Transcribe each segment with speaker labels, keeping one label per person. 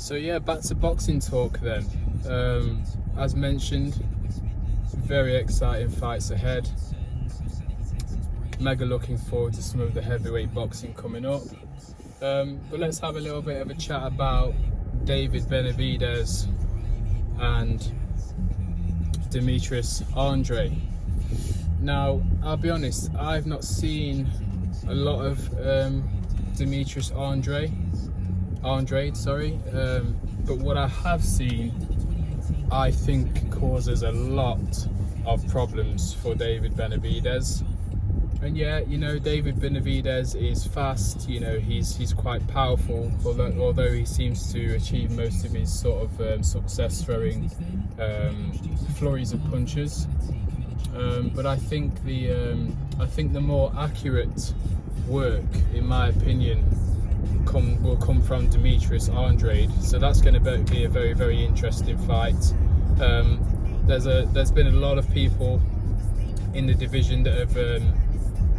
Speaker 1: So yeah, back to boxing talk then. As mentioned, very exciting fights ahead. Mega looking forward to some of the heavyweight boxing coming up. But let's have a little bit of a chat about David Benavidez and Demetrius Andrade. Now, I'll be honest, I've not seen a lot of Demetrius Andrade, but what I have seen, I think causes a lot of problems for David Benavidez. And yeah, you know, David Benavidez is fast, you know, he's quite powerful, although he seems to achieve most of his sort of success throwing flurries of punches. But I think the more accurate work, in my opinion, will come from Demetrius Andrade. So that's going to be a very, very interesting fight. There's been a lot of people in the division that have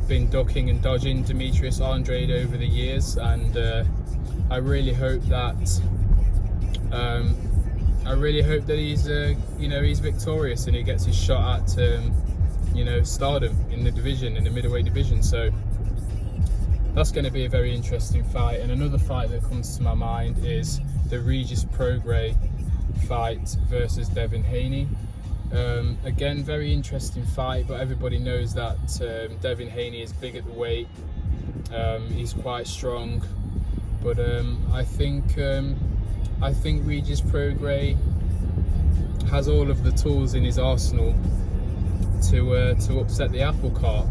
Speaker 1: been ducking and dodging Demetrius Andrade over the years, and I really hope that he's victorious and he gets his shot at stardom in the division, in the middleweight division. So that's going to be a very interesting fight. And another fight that comes to my mind is the Regis Prograis fight versus Devin Haney. Again, very interesting fight, but everybody knows that Devin Haney is big at the weight. He's quite strong, but I think Regis Prograis has all of the tools in his arsenal to upset the apple cart.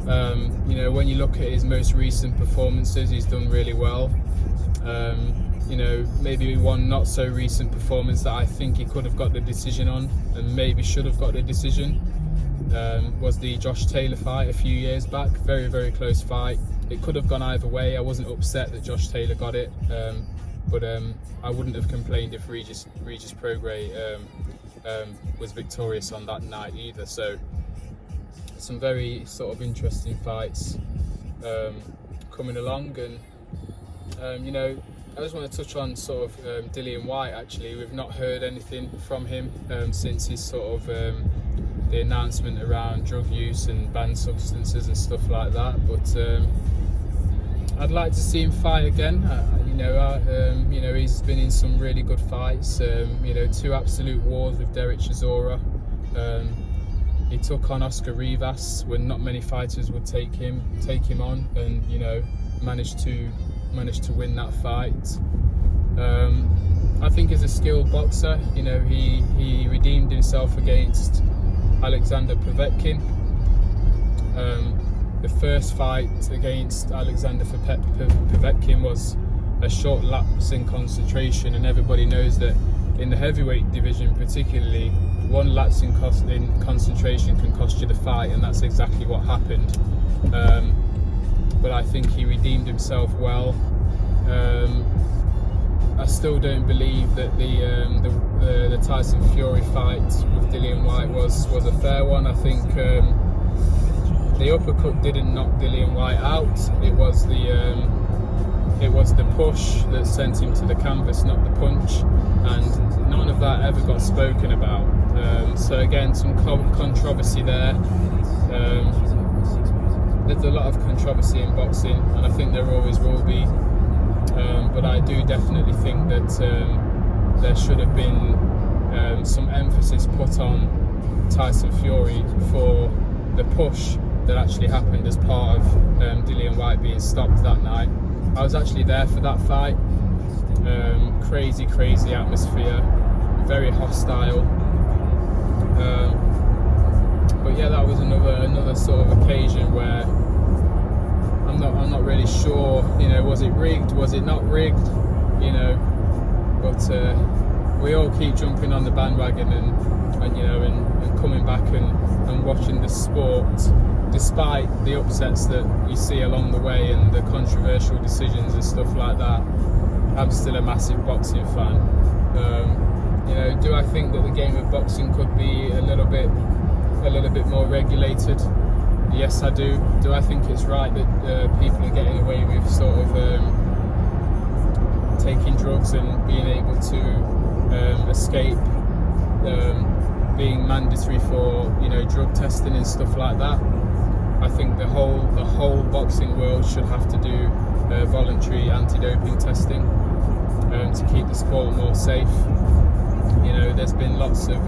Speaker 1: When you look at his most recent performances, he's done really well. Maybe one not so recent performance that I think he could have got the decision on, and maybe should have got the decision, was the Josh Taylor fight a few years back. Very, very close fight. It could have gone either way. I wasn't upset that Josh Taylor got it, but I wouldn't have complained if Regis Prograis was victorious on that night either. So some very sort of interesting fights coming along, and I just want to touch on sort of Dillian Whyte. Actually, we've not heard anything from him since his sort of the announcement around drug use and banned substances and stuff like that. But I'd like to see him fight again. He's been in some really good fights. Two absolute wars with Derek Chisora. He took on Oscar Rivas when not many fighters would take him on, and managed to win that fight. I think as a skilled boxer, he redeemed himself against Alexander Povetkin. The first fight against Alexander Povetkin was a short lapse in concentration, and everybody knows that in the heavyweight division particularly, one lapse in concentration can cost you the fight, and that's exactly what happened. But I think he redeemed himself well. I still don't believe that the Tyson Fury fight with Dillian Whyte was a fair one. I think the uppercut didn't knock Dillian Whyte out. It was the push that sent him to the canvas, not the punch, and none of that ever got spoken about. So again, some controversy there. There's a lot of controversy in boxing, and I think there always will be. But I do definitely think that there should have been some emphasis put on Tyson Fury for the push that actually happened as part of Dillian Whyte being stopped that night. I was actually there for that fight. Crazy atmosphere, very hostile. But yeah, that was another sort of occasion where I'm not really sure, was it rigged, was it not rigged, but we all keep jumping on the bandwagon and coming back and watching the sport, despite the upsets that you see along the way and the controversial decisions and stuff like that. I'm still a massive boxing fan. Do I think that the game of boxing could be a little bit more regulated? Yes, I do. Do I think it's right that people are getting away with sort of taking drugs and being able to escape being mandatory for drug testing and stuff like that. I think the whole boxing world should have to do voluntary anti-doping testing to keep the sport more safe. There's been lots of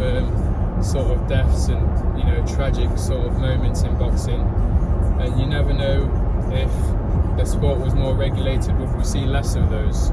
Speaker 1: sort of deaths and tragic sort of moments in boxing, and you never know if the sport was more regulated, would we see less of those?